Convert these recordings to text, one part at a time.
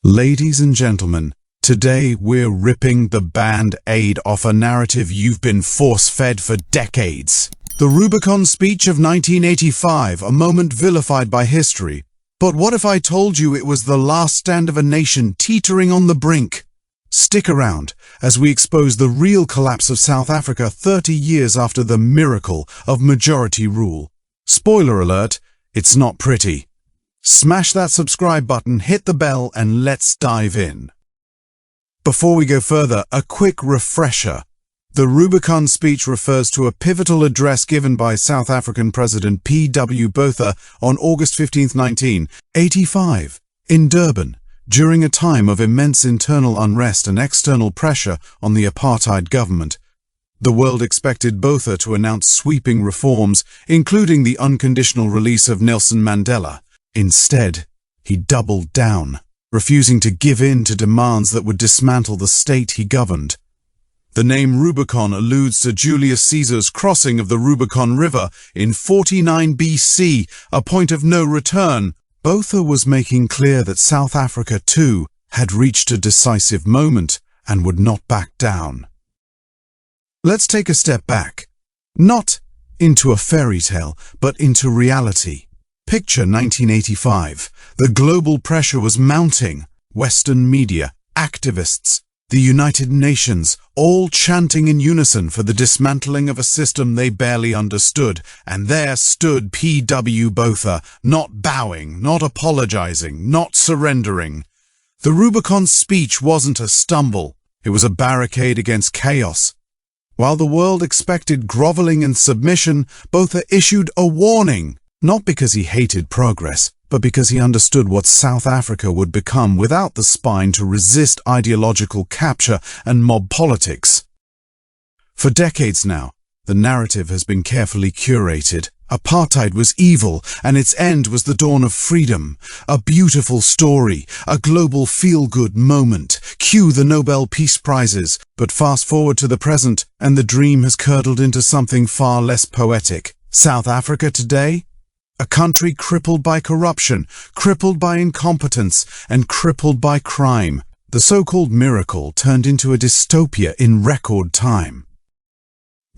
Ladies and gentlemen, today we're ripping the band-aid off a narrative you've been force-fed for decades. The Rubicon speech of 1985, a moment vilified by history. But what if I told you it was the last stand of a nation teetering on the brink? Stick around as we expose the real collapse of South Africa 30 years after the miracle of majority rule. Spoiler alert, it's not pretty. Smash that subscribe button, hit the bell, and let's dive in. Before we go further, a quick refresher. The Rubicon speech refers to a pivotal address given by South African President P.W. Botha on August 15, 1985, in Durban, during a time of immense internal unrest and external pressure on the apartheid government. The world expected Botha to announce sweeping reforms, including the unconditional release of Nelson Mandela. Instead, he doubled down, refusing to give in to demands that would dismantle the state he governed. The name Rubicon alludes to Julius Caesar's crossing of the Rubicon River in 49 BC, a point of no return. Botha was making clear that South Africa, too, had reached a decisive moment and would not back down. Let's take a step back, not into a fairy tale, but into reality. Picture 1985. The global pressure was mounting. Western media, activists, the United Nations, all chanting in unison for the dismantling of a system they barely understood. And there stood P.W. Botha, not bowing, not apologizing, not surrendering. The Rubicon speech wasn't a stumble. It was a barricade against chaos. While the world expected groveling and submission, Botha issued a warning. Not because he hated progress, but because he understood what South Africa would become without the spine to resist ideological capture and mob politics. For decades now, the narrative has been carefully curated. Apartheid was evil, and its end was the dawn of freedom. A beautiful story, a global feel-good moment. Cue the Nobel Peace Prizes. But fast forward to the present, and the dream has curdled into something far less poetic. South Africa today? A country crippled by corruption, crippled by incompetence, and crippled by crime. The so-called miracle turned into a dystopia in record time.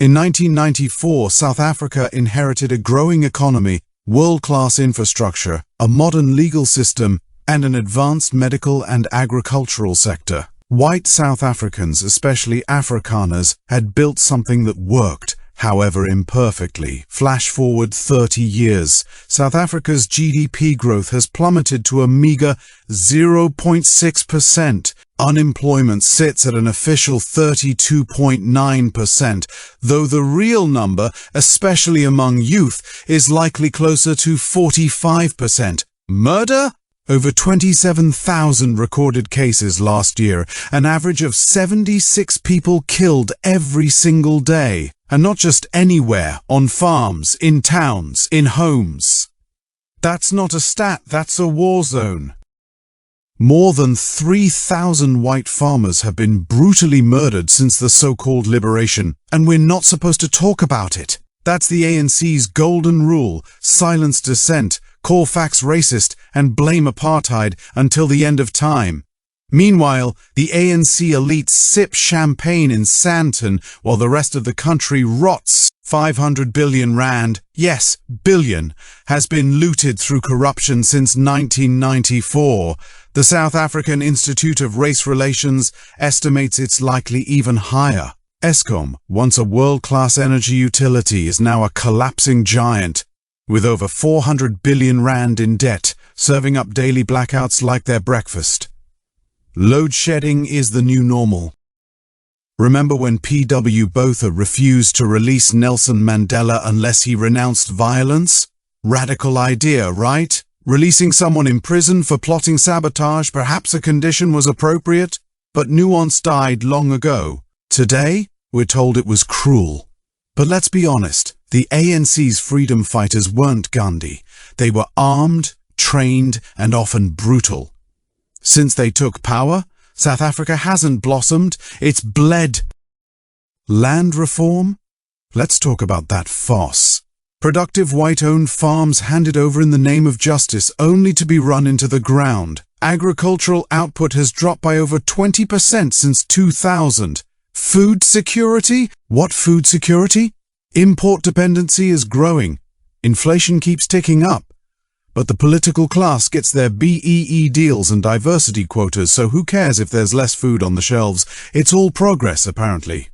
In 1994, South Africa inherited a growing economy, world-class infrastructure, a modern legal system, and an advanced medical and agricultural sector. White South Africans, especially Afrikaners, had built something that worked, however imperfectly. Flash forward 30 years, South Africa's GDP growth has plummeted to a meager 0.6%. Unemployment sits at an official 32.9%, though the real number, especially among youth, is likely closer to 45%. Murder? Over 27,000 recorded cases last year, an average of 76 people killed every single day. And not just anywhere, on farms, in towns, in homes. That's not a stat, that's a war zone. More than 3,000 white farmers have been brutally murdered since the so-called liberation, and we're not supposed to talk about it. That's the ANC's golden rule: silence dissent, call facts racist, and blame apartheid until the end of time. Meanwhile, the ANC elites sip champagne in Sandton while the rest of the country rots. 500 billion rand, yes, billion, has been looted through corruption since 1994. The South African Institute of Race Relations estimates it's likely even higher. Eskom, once a world-class energy utility, is now a collapsing giant, with over 400 billion rand in debt, serving up daily blackouts like their breakfast. Load shedding is the new normal. Remember when P.W. Botha refused to release Nelson Mandela unless he renounced violence? Radical idea, right? Releasing someone in prison for plotting sabotage, perhaps a condition was appropriate, but nuance died long ago. Today, we're told it was cruel. But let's be honest, the ANC's freedom fighters weren't Gandhi. They were armed, trained, and often brutal. Since they took power, South Africa hasn't blossomed, it's bled. Land reform? Let's talk about that farce. Productive white-owned farms handed over in the name of justice only to be run into the ground. Agricultural output has dropped by over 20% since 2000. Food security? What food security? Import dependency is growing. Inflation keeps ticking up. But the political class gets their BEE deals and diversity quotas, so who cares if there's less food on the shelves? It's all progress, apparently.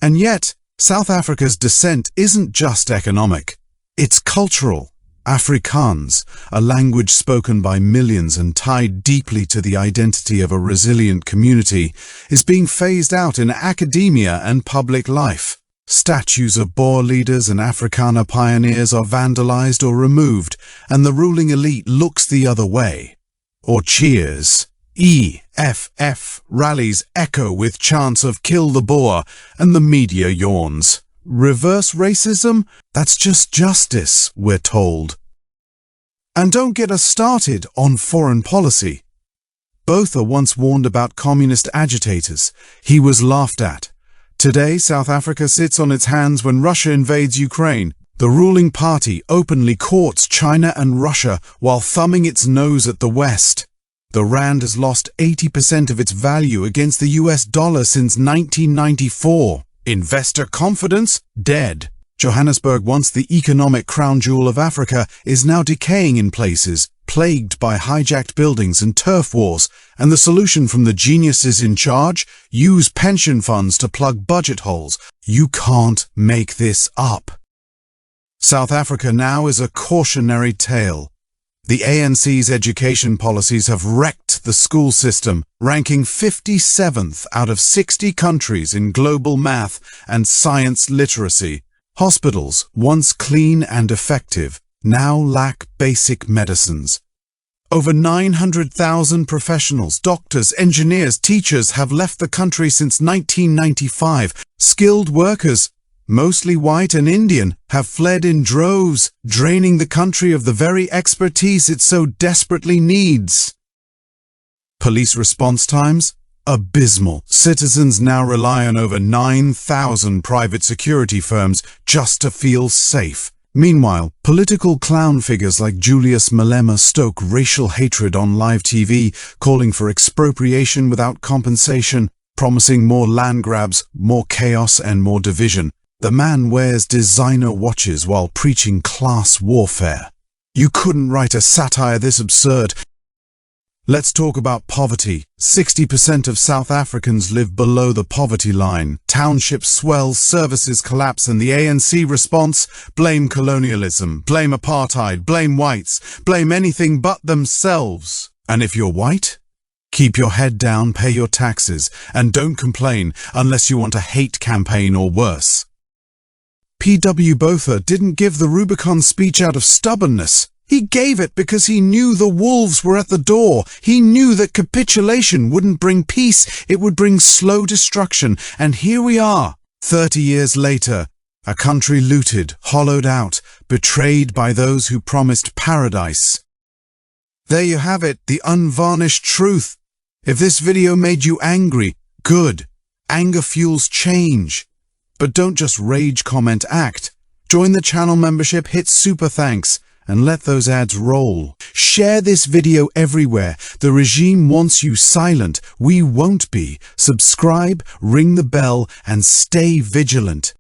And yet, South Africa's descent isn't just economic. It's cultural. Afrikaans, a language spoken by millions and tied deeply to the identity of a resilient community, is being phased out in academia and public life. Statues of Boer leaders and Afrikaner pioneers are vandalized or removed, and the ruling elite looks the other way. Or cheers. EFF rallies echo with chants of "Kill the Boer," and the media yawns. Reverse racism? That's just justice, we're told. And don't get us started on foreign policy. Botha once warned about communist agitators. He was laughed at. Today, South Africa sits on its hands when Russia invades Ukraine. The ruling party openly courts China and Russia while thumbing its nose at the West. The rand has lost 80% of its value against the US dollar since 1994. Investor confidence? Dead. Johannesburg, once the economic crown jewel of Africa, is now decaying in places, plagued by hijacked buildings and turf wars, and the solution from the geniuses in charge? Use pension funds to plug budget holes. You can't make this up. South Africa now is a cautionary tale. The ANC's education policies have wrecked the school system, ranking 57th out of 60 countries in global math and science literacy. Hospitals, once clean and effective, now lack basic medicines. Over 900,000 professionals, doctors, engineers, teachers have left the country since 1995. Skilled workers, mostly white and Indian, have fled in droves, draining the country of the very expertise it so desperately needs. Police response times? Abysmal. Citizens now rely on over 9,000 private security firms just to feel safe. Meanwhile, political clown figures like Julius Malema stoke racial hatred on live TV, calling for expropriation without compensation, promising more land grabs, more chaos and more division. The man wears designer watches while preaching class warfare. You couldn't write a satire this absurd. Let's talk about poverty. 60% of South Africans live below the poverty line. Townships swell, services collapse, and the ANC response? Blame colonialism, blame apartheid, blame whites, blame anything but themselves. And if you're white? Keep your head down, pay your taxes, and don't complain unless you want a hate campaign or worse. P.W. Botha didn't give the Rubicon speech out of stubbornness. He gave it because he knew the wolves were at the door. He knew that capitulation wouldn't bring peace, it would bring slow destruction. And here we are, 30 years later, a country looted, hollowed out, betrayed by those who promised paradise. There you have it, the unvarnished truth. If this video made you angry, good. Anger fuels change. But don't just rage, comment, act. Join the channel membership, hit super thanks, and let those ads roll. Share this video everywhere. The regime wants you silent. We won't be. Subscribe, ring the bell, and stay vigilant.